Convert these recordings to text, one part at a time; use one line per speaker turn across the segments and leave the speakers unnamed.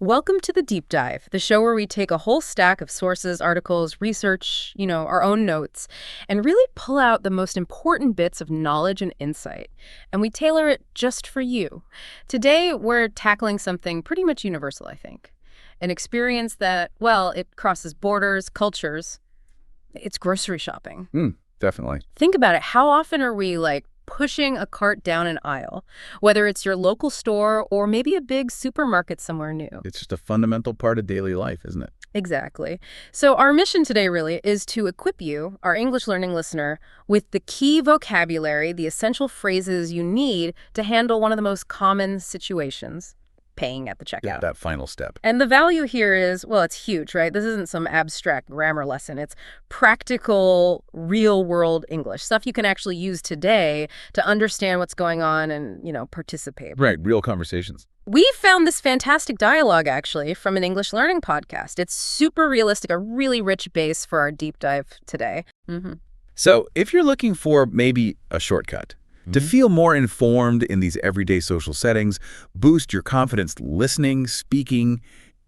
Welcome to the Deep Dive, the show where we take a whole stack of sources, articles, research, our own notes, and really pull out the most important bits of knowledge and insight. And we tailor it just for you. Today, we're tackling something pretty much universal, I think. An experience that, well, it crosses borders, cultures. It's grocery shopping.
Definitely.
Think about it. How often are we, pushing a cart down an aisle, whether it's your local store or maybe a big supermarket somewhere new?
It's just a fundamental part of daily life, isn't it?
Exactly. So our mission today really is to equip you, our English learning listener, with the key vocabulary, the essential phrases you need to handle one of the most common situations, paying at the checkout.
Yeah, that final step.
And the value here is, well, it's huge, right? This isn't some abstract grammar lesson. It's practical, real-world English, stuff you can actually use today to understand what's going on and, participate.
Right, real conversations.
We found this fantastic dialogue, actually, from an English learning podcast. It's super realistic, a really rich base for our deep dive today.
So if you're looking for maybe a shortcut, to feel more informed in these everyday social settings, boost your confidence listening, speaking,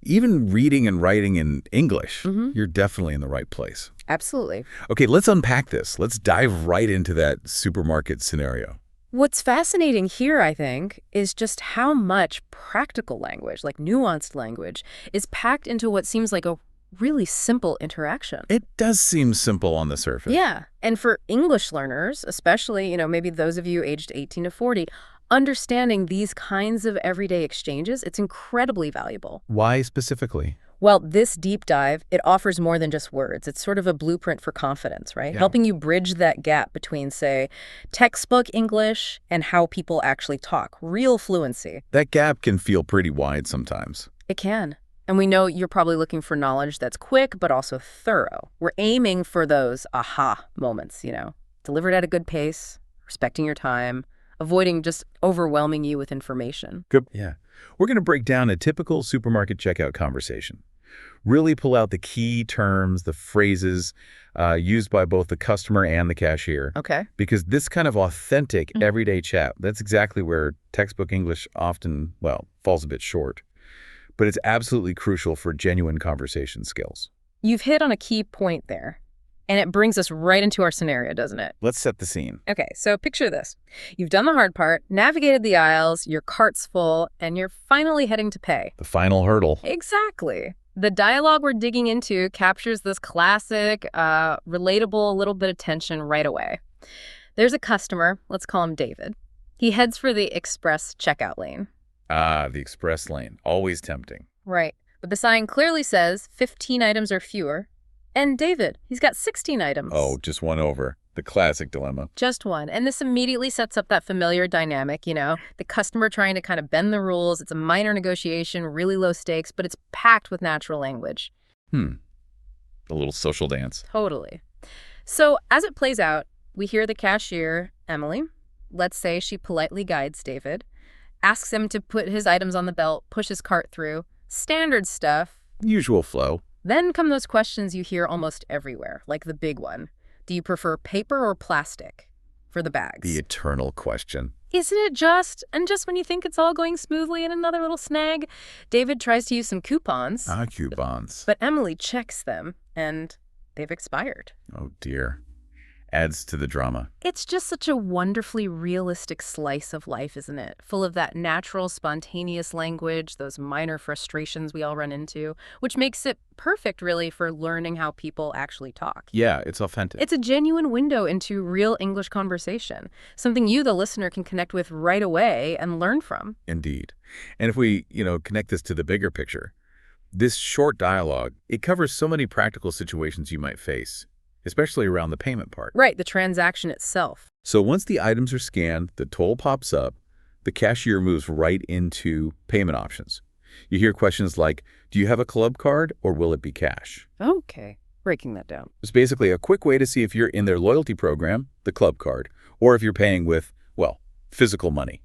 even reading and writing in English, you're definitely in the right place.
Absolutely.
Okay, let's unpack this. Let's dive right into that supermarket scenario.
What's fascinating here, I think, is just how much practical language, like nuanced language, is packed into what seems like a really simple interaction.
It does seem simple on the surface.
Yeah. And for English learners, especially, maybe those of you aged 18 to 40, understanding these kinds of everyday exchanges, it's incredibly valuable.
Why specifically?
Well, this deep dive, it offers more than just words. It's sort of a blueprint for confidence, right?
Yeah.
Helping you bridge that gap between, say, textbook English and how people actually talk, real fluency.
That gap can feel pretty wide sometimes.
It can. And we know you're probably looking for knowledge that's quick, but also thorough. We're aiming for those aha moments, delivered at a good pace, respecting your time, avoiding just overwhelming you with information.
Good. Yeah. We're going to break down a typical supermarket checkout conversation. Really pull out the key terms, the phrases used by both the customer and the cashier.
Okay.
Because this kind of authentic, everyday chat, that's exactly where textbook English often, falls a bit short. But it's absolutely crucial for genuine conversation skills.
You've hit on a key point there, and it brings us right into our scenario, doesn't it?
Let's set the scene.
Okay, so picture this. You've done the hard part, navigated the aisles, your cart's full, and you're finally heading to pay.
The final hurdle.
Exactly. The dialogue we're digging into captures this classic, relatable, little bit of tension right away. There's a customer, let's call him David. He heads for the express checkout lane.
The express lane. Always tempting.
Right. But the sign clearly says 15 items or fewer. And David, he's got 16 items.
Oh, just one over. The classic dilemma.
Just one. And this immediately sets up that familiar dynamic, the customer trying to kind of bend the rules. It's a minor negotiation, really low stakes, but it's packed with natural language.
A little social dance.
Totally. So as it plays out, we hear the cashier, Emily, let's say she politely guides David, asks him to put his items on the belt, push his cart through. Standard stuff.
Usual flow.
Then come those questions you hear almost everywhere, like the big one. Do you prefer paper or plastic for the bags?
The eternal question.
Isn't it just? And just when you think it's all going smoothly in another little snag, David tries to use some coupons.
Coupons.
But Emily checks them, and they've expired.
Oh, dear. Adds to the drama.
It's just such a wonderfully realistic slice of life, isn't it? Full of that natural, spontaneous language, those minor frustrations we all run into, which makes it perfect, really, for learning how people actually talk.
Yeah, it's authentic.
It's a genuine window into real English conversation, something you, the listener, can connect with right away and learn from.
Indeed. And if we, connect this to the bigger picture, this short dialogue, it covers so many practical situations you might face, especially around the payment part.
Right, the transaction itself.
So once the items are scanned, the toll pops up, the cashier moves right into payment options. You hear questions like, do you have a club card or will it be cash?
Okay, breaking that down.
It's basically a quick way to see if you're in their loyalty program, the club card, or if you're paying with, physical money,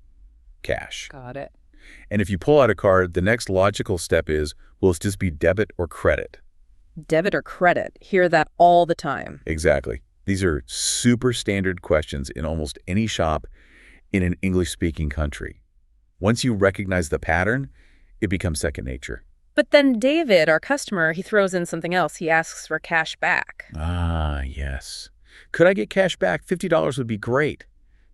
cash.
Got it.
And if you pull out a card, the next logical step is, will it just be debit or credit?
Debit or credit. Hear that all the time.
Exactly. These are super standard questions in almost any shop in an English-speaking country. Once you recognize the pattern, it becomes second nature.
But then David, our customer, he throws in something else. He asks for cash back.
Ah, yes. Could I get cash back? $50 would be great.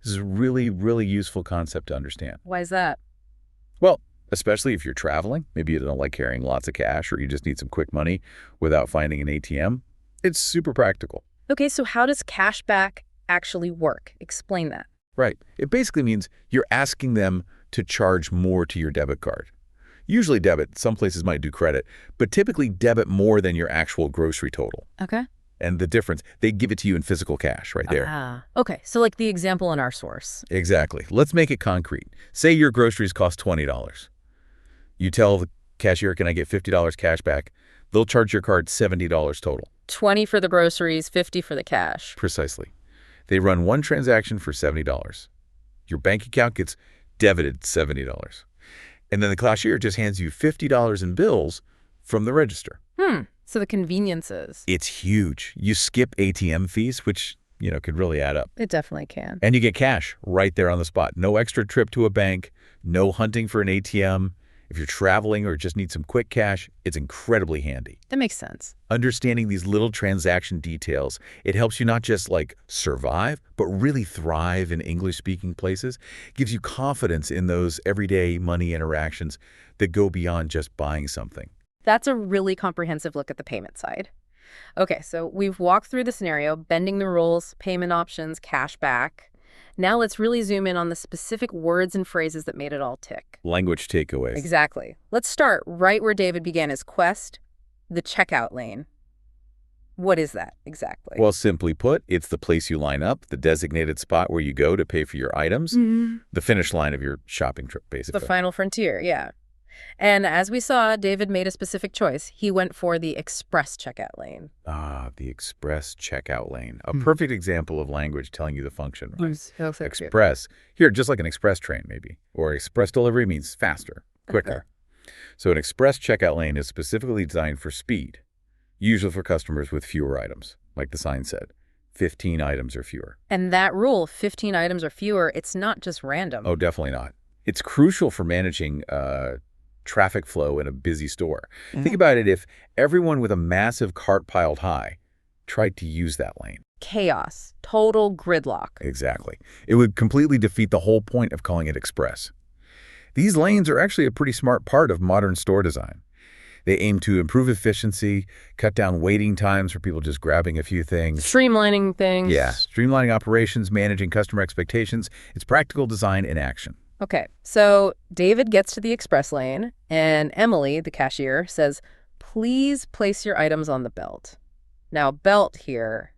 This is a really, really useful concept to understand.
Why is that?
Well, especially if you're traveling, maybe you don't like carrying lots of cash or you just need some quick money without finding an ATM. It's super practical.
Okay, so how does cash back actually work? Explain that.
Right. It basically means you're asking them to charge more to your debit card. Usually debit, some places might do credit, but typically debit more than your actual grocery total.
Okay.
And the difference, they give it to you in physical cash right there.
Okay, so like the example in our source.
Exactly. Let's make it concrete. Say your groceries cost $20. You tell the cashier, can I get $50 cash back? They'll charge your card $70 total.
20 for the groceries, 50 for the cash.
Precisely. They run one transaction for $70. Your bank account gets debited $70. And then the cashier just hands you $50 in bills from the register.
So the conveniences.
It's huge. You skip ATM fees, which, could really add up.
It definitely can.
And you get cash right there on the spot. No extra trip to a bank, no hunting for an ATM. If you're traveling or just need some quick cash, it's incredibly handy.
That makes sense.
Understanding these little transaction details, it helps you not just survive, but really thrive in English-speaking places. Gives you confidence in those everyday money interactions that go beyond just buying something.
That's a really comprehensive look at the payment side. Okay, so we've walked through the scenario, bending the rules, payment options, cash back. Now let's really zoom in on the specific words and phrases that made it all tick.
Language takeaways.
Exactly. Let's start right where David began his quest, the checkout lane. What is that exactly?
Well, simply put, it's the place you line up, the designated spot where you go to pay for your items, the finish line of your shopping trip, basically.
The final frontier, yeah. And as we saw, David made a specific choice. He went for the express checkout lane.
Ah, the express checkout lane. A perfect example of language telling you the function. Right? Express. Here, just like an express train, maybe. Or express delivery means faster, quicker. So an express checkout lane is specifically designed for speed, usually for customers with fewer items, like the sign said. 15 items or fewer.
And that rule, 15 items or fewer, it's not just random.
Oh, definitely not. It's crucial for managing traffic flow in a busy store. Think about it if everyone with a massive cart piled high tried to use that lane.
Chaos. Total gridlock.
Exactly. It would completely defeat the whole point of calling it express. These lanes are actually a pretty smart part of modern store design. They aim to improve efficiency, cut down waiting times for people just grabbing a few things.
Streamlining things.
Yeah, streamlining operations, managing customer expectations. It's practical design in action.
Okay, so David gets to the express lane, and Emily, the cashier, says, please place your items on the belt. Now, belt here,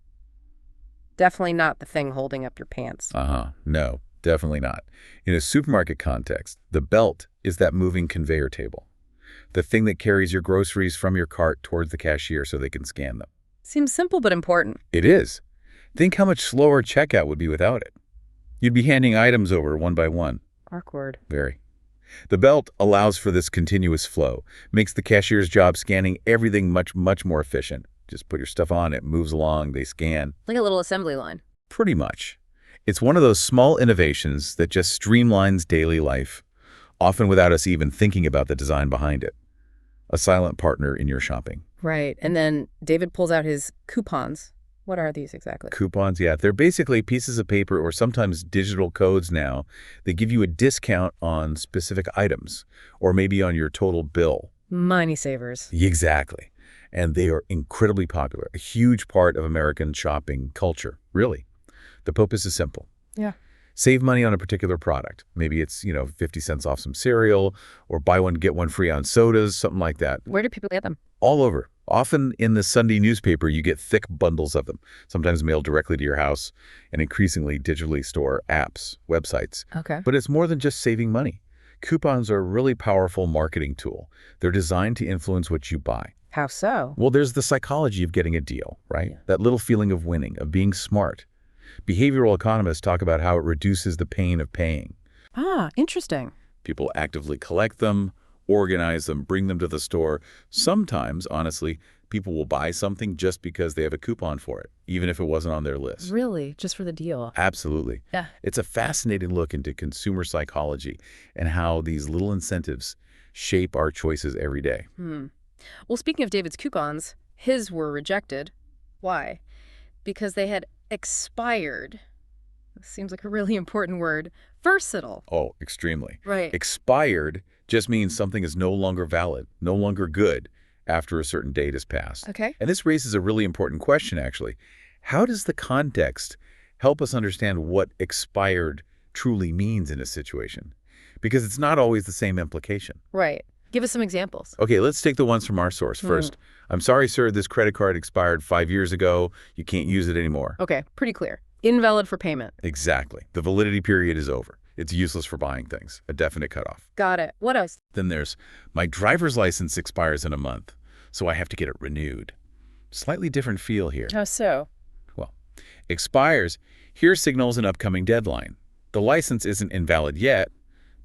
definitely not the thing holding up your pants.
No, definitely not. In a supermarket context, the belt is that moving conveyor table. The thing that carries your groceries from your cart towards the cashier so they can scan them.
Seems simple but important.
It is. Think how much slower checkout would be without it. You'd be handing items over one by one.
Awkward.
Very. The belt allows for this continuous flow, makes the cashier's job scanning everything much, much more efficient. Just put your stuff on, it moves along, they scan.
Like a little assembly line.
Pretty much. It's one of those small innovations that just streamlines daily life, often without us even thinking about the design behind it. A silent partner in your shopping.
Right. And then David pulls out his coupons. What are these exactly?
Coupons, yeah. They're basically pieces of paper or sometimes digital codes now that give you a discount on specific items or maybe on your total bill.
Money savers.
Exactly. And they are incredibly popular, a huge part of American shopping culture, really. The purpose is simple.
Yeah.
Save money on a particular product. Maybe it's, 50 cents off some cereal or buy one, get one free on sodas, something like that.
Where do people get them?
All over. Often in the Sunday newspaper, you get thick bundles of them, sometimes mailed directly to your house, and increasingly digitally store apps, websites.
Okay.
But it's more than just saving money. Coupons are a really powerful marketing tool. They're designed to influence what you buy.
How so?
Well, there's the psychology of getting a deal, right? Yeah. That little feeling of winning, of being smart. Behavioral economists talk about how it reduces the pain of paying.
Ah, interesting.
People actively collect them, organize them, bring them to the store. Sometimes, honestly, people will buy something just because they have a coupon for it, even if it wasn't on their list.
Really? Just for the deal?
Absolutely.
Yeah.
It's a fascinating look into consumer psychology and how these little incentives shape our choices every day.
Well, speaking of David's coupons, his were rejected. Why? Because they had expired. Seems like a really important word. Versatile.
Oh, extremely.
Right.
Expired just means something is no longer valid, no longer good after a certain date has passed.
Okay.
And this raises a really important question, actually. How does the context help us understand what expired truly means in a situation? Because it's not always the same implication.
Right. Give us some examples.
Okay, let's take the ones from our source first. I'm sorry, sir, this credit card expired 5 years ago. You can't use it anymore.
Okay, pretty clear. Invalid for payment.
Exactly. The validity period is over. It's useless for buying things. A definite cutoff.
Got it. What else?
Then there's, my driver's license expires in a month, so I have to get it renewed. Slightly different feel here.
How so?
Well, expires, here signals an upcoming deadline. The license isn't invalid yet,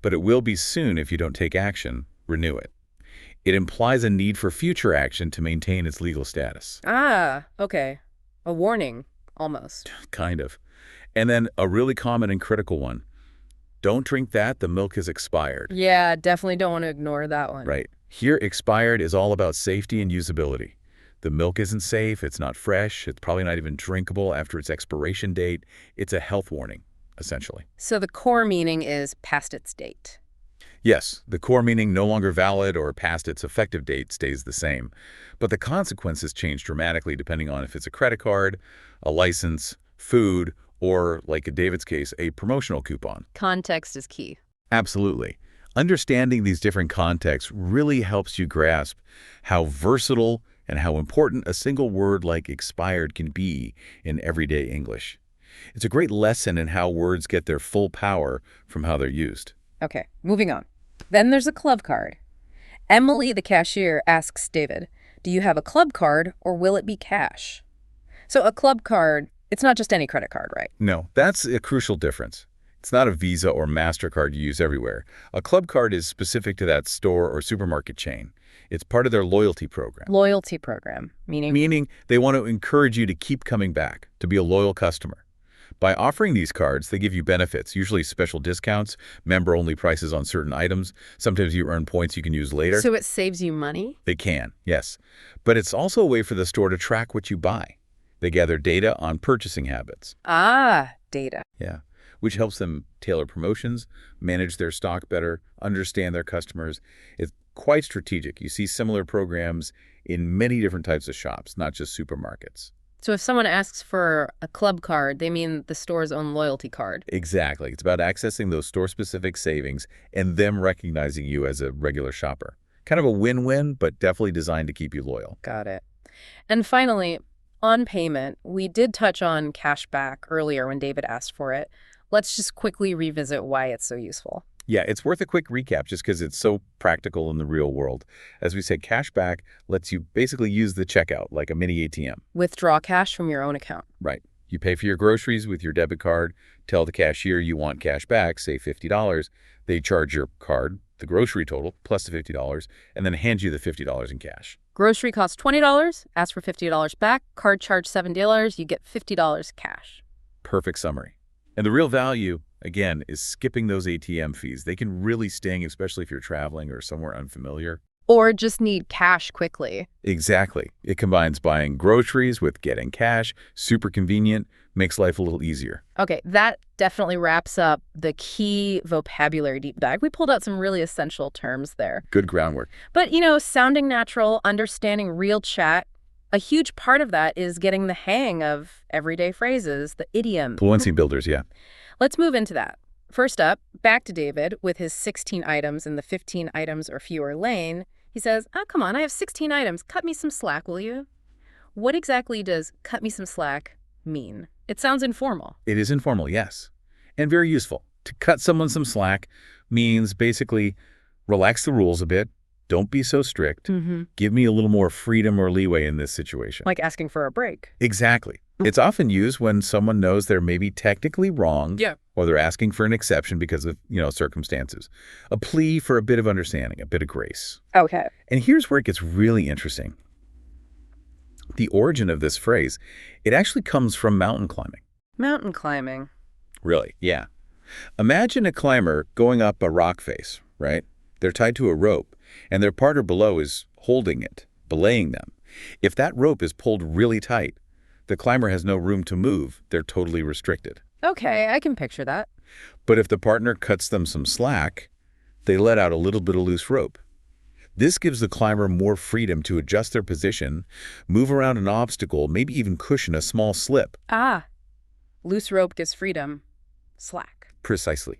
but it will be soon if you don't take action. Renew it. It implies a need for future action to maintain its legal status.
Ah, okay. A warning, almost.
Kind of. And then a really common and critical one. Don't drink that, the milk is expired.
Yeah, definitely don't want to ignore that one.
Right. Here, expired is all about safety and usability. The milk isn't safe, it's not fresh, it's probably not even drinkable after its expiration date. It's a health warning, essentially.
So the core meaning is past its date.
Yes, the core meaning no longer valid or past its effective date stays the same. But the consequences change dramatically depending on if it's a credit card, a license, food, or, like in David's case, a promotional coupon.
Context is key.
Absolutely. Understanding these different contexts really helps you grasp how versatile and how important a single word like expired can be in everyday English. It's a great lesson in how words get their full power from how they're used.
Okay, moving on. Then there's a club card. Emily, the cashier, asks David, do you have a club card or will it be cash? So a club card, it's not just any credit card, right?
No, that's a crucial difference. It's not a Visa or MasterCard you use everywhere. A club card is specific to that store or supermarket chain. It's part of their loyalty program.
Loyalty program, meaning?
Meaning they want to encourage you to keep coming back, to be a loyal customer. By offering these cards, they give you benefits, usually special discounts, member-only prices on certain items. Sometimes you earn points you can use later.
So it saves you money?
They can, yes. But it's also a way for the store to track what you buy. They gather data on purchasing habits.
Ah, data.
Yeah, which helps them tailor promotions, manage their stock better, understand their customers. It's quite strategic. You see similar programs in many different types of shops, not just supermarkets.
So if someone asks for a club card, they mean the store's own loyalty card.
Exactly. It's about accessing those store-specific savings and them recognizing you as a regular shopper. Kind of a win-win, but definitely designed to keep you loyal.
Got it. And finally, on payment, we did touch on cash back earlier when David asked for it. Let's just quickly revisit why it's so useful.
Yeah, it's worth a quick recap just because it's so practical in the real world. As we said, cashback lets you basically use the checkout like a mini ATM.
Withdraw cash from your own account.
Right. You pay for your groceries with your debit card, tell the cashier you want cash back, say $50. They charge your card, the grocery total, plus the $50, and then hand you the $50 in cash.
Grocery costs $20, ask for $50 back, card charge $7, you get $50 cash.
Perfect summary. And the real value, again, is skipping those ATM fees. They can really sting, especially if you're traveling or somewhere unfamiliar.
Or just need cash quickly.
Exactly. It combines buying groceries with getting cash, super convenient, makes life a little easier.
Okay, that definitely wraps up the key vocabulary deep dive. We pulled out some really essential terms there.
Good groundwork.
But, sounding natural, understanding real chat, a huge part of that is getting the hang of everyday phrases, the idiom.
Fluency builders, yeah.
Let's move into that. First up, back to David with his 16 items in the 15 items or fewer lane. He says, oh, come on, I have 16 items. Cut me some slack, will you? What exactly does cut me some slack mean? It sounds informal.
It is informal, yes. And very useful. To cut someone some slack means basically relax the rules a bit. Don't be so strict. Give me a little more freedom or leeway in this situation.
Like asking for a break.
Exactly. It's often used when someone knows they're maybe technically wrong, or they're asking for an exception because of, circumstances. A plea for a bit of understanding, a bit of grace.
Okay.
And here's where it gets really interesting. The origin of this phrase, it actually comes from mountain climbing.
Mountain climbing.
Really? Yeah. Imagine a climber going up a rock face, right? They're tied to a rope, and their partner below is holding it, belaying them. If that rope is pulled really tight, the climber has no room to move. They're totally restricted.
Okay, I can picture that.
But if the partner cuts them some slack, they let out a little bit of loose rope. This gives the climber more freedom to adjust their position, move around an obstacle, maybe even cushion a small slip.
Ah, loose rope gives freedom. Slack.
Precisely.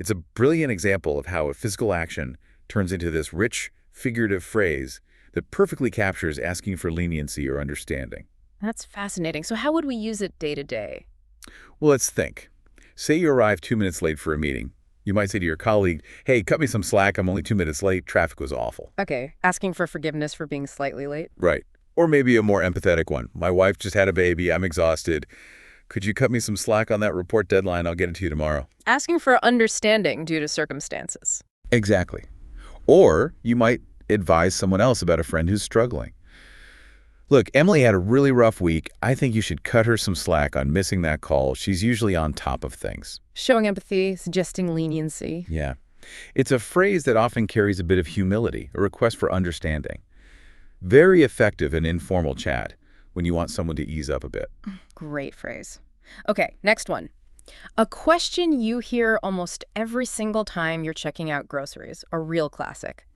It's a brilliant example of how a physical action turns into this rich, figurative phrase that perfectly captures asking for leniency or understanding.
That's fascinating. So how would we use it day to day?
Well, let's think. Say you arrive 2 minutes late for a meeting. You might say to your colleague, hey, cut me some slack, I'm only 2 minutes late, traffic was awful.
Okay, asking for forgiveness for being slightly late.
Right. Or maybe a more empathetic one. My wife just had a baby, I'm exhausted. Could you cut me some slack on that report deadline? I'll get it to you tomorrow.
Asking for understanding due to circumstances.
Exactly. Or you might advise someone else about a friend who's struggling. Look, Emily had a really rough week. I think you should cut her some slack on missing that call. She's usually on top of things.
Showing empathy, suggesting leniency.
Yeah. It's a phrase that often carries a bit of humility, a request for understanding. Very effective in informal chat when you want someone to ease up a bit.
Great phrase. Okay, next one. A question you hear almost every single time you're checking out groceries, a real classic.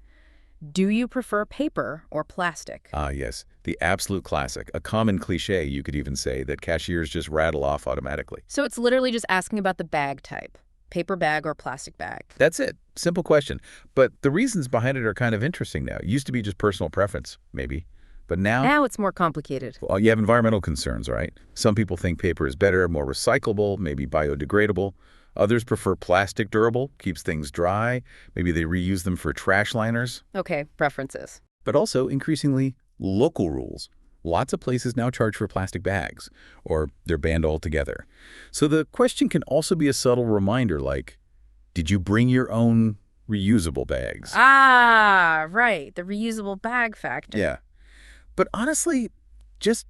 Do you prefer paper or plastic?
Ah, yes. The absolute classic. A common cliche, you could even say, that cashiers just rattle off automatically.
So it's literally just asking about the bag type. Paper bag or plastic bag.
That's it. Simple question. But the reasons behind it are kind of interesting now. It used to be just personal preference, maybe. But
Now it's more complicated.
well, you have environmental concerns, right? Some people think paper is better, more recyclable, maybe biodegradable. Others prefer plastic durable, keeps things dry. Maybe they reuse them for trash liners.
Okay, preferences.
But also, increasingly, local rules. Lots of places now charge for plastic bags, or they're banned altogether. So the question can also be a subtle reminder like, did you bring your own reusable bags?
Ah, right. The reusable bag factor.
Yeah. But honestly, just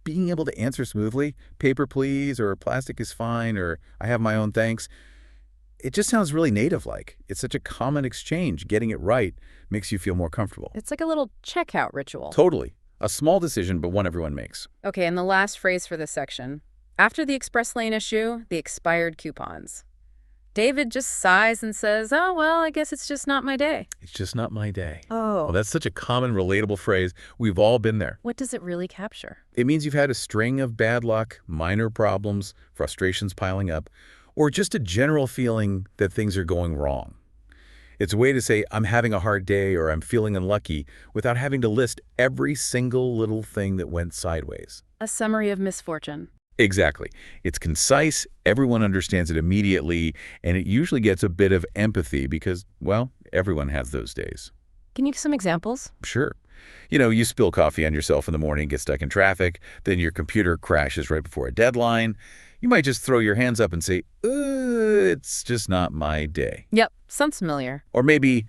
being able to answer smoothly, paper please, or plastic is fine, or I have my own thanks, it just sounds really native-like. It's such a common exchange. Getting it right makes you feel more comfortable.
It's like a little checkout ritual.
Totally. A small decision, but one everyone makes.
Okay, and the last phrase for this section. After the express lane issue, the expired coupons. David just sighs and says, oh, well, I guess it's just not my day.
It's just not my day.
Oh.
Well, that's such a common, relatable phrase. We've all been there.
What does it really capture?
It means you've had a string of bad luck, minor problems, frustrations piling up, or just a general feeling that things are going wrong. It's a way to say, I'm having a hard day or I'm feeling unlucky without having to list every single little thing that went sideways.
A summary of misfortune.
Exactly. It's concise, everyone understands it immediately, and it usually gets a bit of empathy because, well, everyone has those days.
Can you give some examples?
Sure. You spill coffee on yourself in the morning, get stuck in traffic, then your computer crashes right before a deadline. You might just throw your hands up and say, it's just not my day.
Yep, sounds familiar.
Or maybe,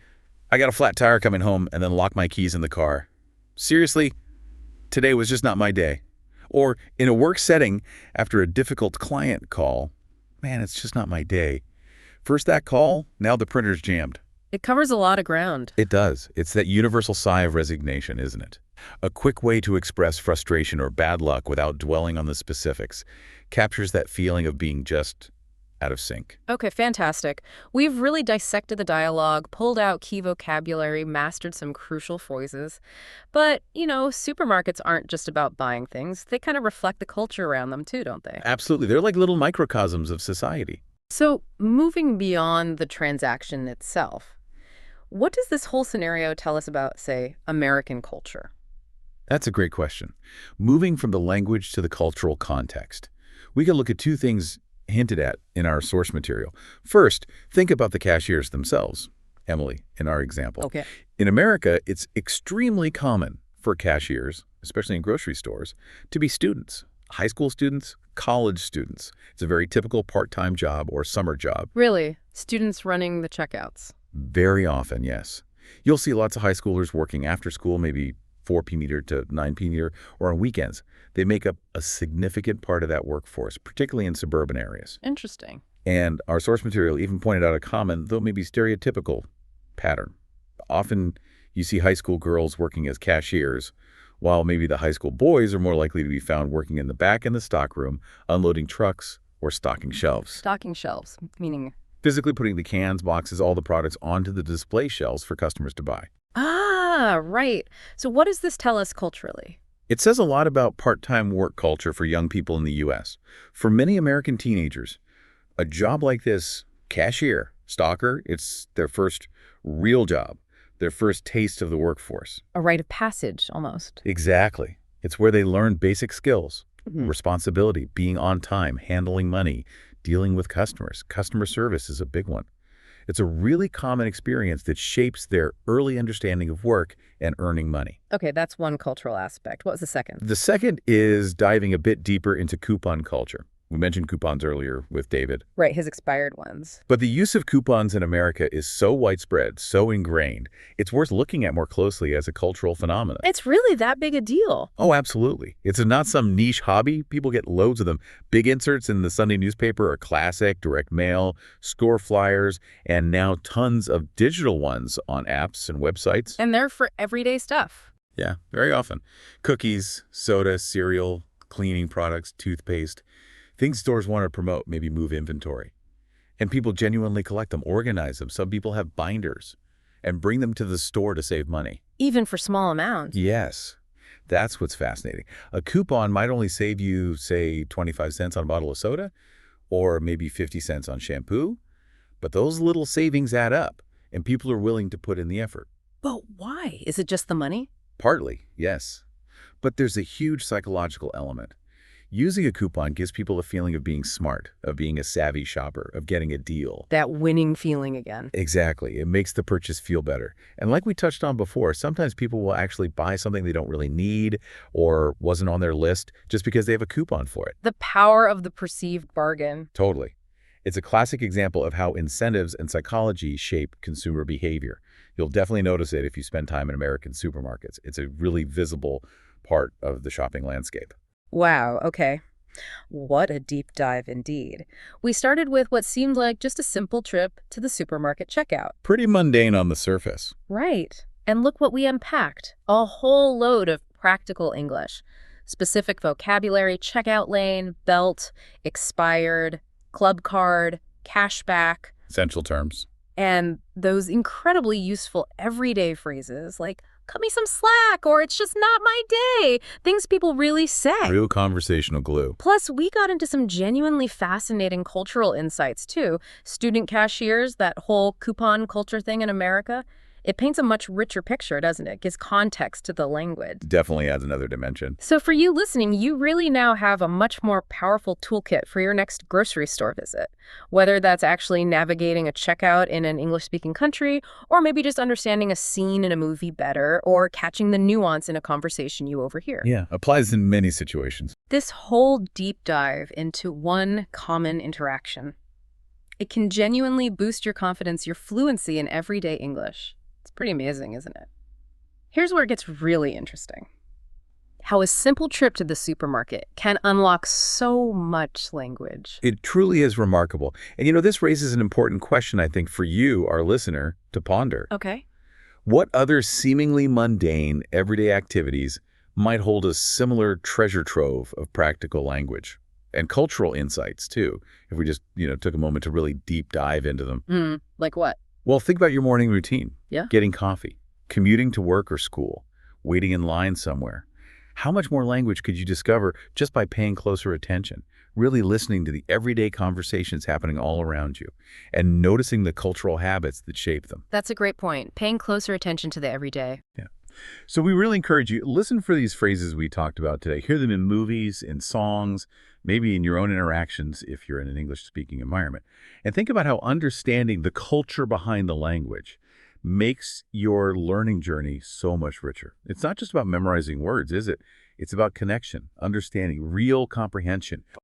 I got a flat tire coming home and then lock my keys in the car. Seriously, today was just not my day. Or in a work setting, after a difficult client call, man, it's just not my day. First that call, now the printer's jammed.
It covers a lot of ground.
It does. It's that universal sigh of resignation, isn't it? A quick way to express frustration or bad luck without dwelling on the specifics captures that feeling of being just out of sync.
Okay, fantastic. We've really dissected the dialogue, pulled out key vocabulary, mastered some crucial phrases. But, supermarkets aren't just about buying things. They kind of reflect the culture around them too, don't they?
Absolutely. They're like little microcosms of society.
So, moving beyond the transaction itself, what does this whole scenario tell us about, say, American culture?
That's a great question. Moving from the language to the cultural context, we can look at two things hinted at in our source material. First, think about the cashiers themselves. Emily, in our example.
Okay.
In America, it's extremely common for cashiers, especially in grocery stores, to be students. High school students, college students. It's a very typical part-time job or summer job.
Really? Students running the checkouts?
Very often, yes. You'll see lots of high schoolers working after school, maybe 4 p.m. to 9 p.m. or on weekends. They make up a significant part of that workforce, particularly in suburban areas.
Interesting.
And our source material even pointed out a common, though maybe stereotypical, pattern. Often you see high school girls working as cashiers, while maybe the high school boys are more likely to be found working in the back in the stockroom, unloading trucks or stocking shelves.
Stocking shelves, meaning?
Physically putting the cans, boxes, all the products onto the display shelves for customers to buy.
Ah, right. So what does this tell us culturally?
It says a lot about part-time work culture for young people in the U.S. For many American teenagers, a job like this, cashier, stocker, it's their first real job, their first taste of the workforce.
A rite of passage, almost.
Exactly. It's where they learn basic skills, responsibility, being on time, handling money, dealing with customers. Customer service is a big one. It's a really common experience that shapes their early understanding of work and earning money.
Okay, that's one cultural aspect. What was the second?
The second is diving a bit deeper into coupon culture. We mentioned coupons earlier with David.
Right, his expired ones.
But the use of coupons in America is so widespread, so ingrained, it's worth looking at more closely as a cultural phenomenon.
It's really that big a deal.
Oh, absolutely. It's not some niche hobby. People get loads of them. Big inserts in the Sunday newspaper are classic, direct mail, score flyers, and now tons of digital ones on apps and websites.
And they're for everyday stuff.
Yeah, very often. Cookies, soda, cereal, cleaning products, toothpaste. Things stores want to promote, maybe move inventory. And people genuinely collect them, organize them. Some people have binders and bring them to the store to save money.
Even for small amounts.
Yes, that's what's fascinating. A coupon might only save you, say, 25 cents on a bottle of soda or maybe 50 cents on shampoo. But those little savings add up, and people are willing to put in the effort.
But why? Is it just the money?
Partly, yes. But there's a huge psychological element. Using a coupon gives people a feeling of being smart, of being a savvy shopper, of getting a deal.
That winning feeling again.
Exactly. It makes the purchase feel better. And like we touched on before, sometimes people will actually buy something they don't really need or wasn't on their list just because they have a coupon for it.
The power of the perceived bargain.
Totally. It's a classic example of how incentives and psychology shape consumer behavior. You'll definitely notice it if you spend time in American supermarkets. It's a really visible part of the shopping landscape.
Wow, okay. What a deep dive indeed. We started with what seemed like just a simple trip to the supermarket checkout.
Pretty mundane on the surface.
Right. And look what we unpacked. A whole load of practical English. Specific vocabulary, checkout lane, belt, expired, club card, cashback.
Essential terms.
And those incredibly useful everyday phrases like, cut me some slack, or it's just not my day. Things people really say.
Real conversational glue.
Plus, we got into some genuinely fascinating cultural insights, too. Student cashiers, that whole coupon culture thing in America. It paints a much richer picture, doesn't it? Gives context to the language.
Definitely adds another dimension.
So for you listening, you really now have a much more powerful toolkit for your next grocery store visit. Whether that's actually navigating a checkout in an English-speaking country, or maybe just understanding a scene in a movie better, or catching the nuance in a conversation you overhear.
Yeah, applies in many situations.
This whole deep dive into one common interaction. It can genuinely boost your confidence, your fluency in everyday English. It's pretty amazing, isn't it? Here's where it gets really interesting. How a simple trip to the supermarket can unlock so much language.
It truly is remarkable. And this raises an important question, I think, for you, our listener, to ponder.
Okay.
What other seemingly mundane, everyday activities might hold a similar treasure trove of practical language? And cultural insights, too, if we just, took a moment to really deep dive into them.
Like what?
Well, think about your morning routine.
Yeah.
Getting coffee, commuting to work or school, waiting in line somewhere. How much more language could you discover just by paying closer attention, really listening to the everyday conversations happening all around you, and noticing the cultural habits that shape them?
That's a great point. Paying closer attention to the everyday.
Yeah. So we really encourage you, listen for these phrases we talked about today. Hear them in movies, in songs, maybe in your own interactions if you're in an English-speaking environment. And think about how understanding the culture behind the language makes your learning journey so much richer. It's not just about memorizing words, is it? It's about connection, understanding, real comprehension.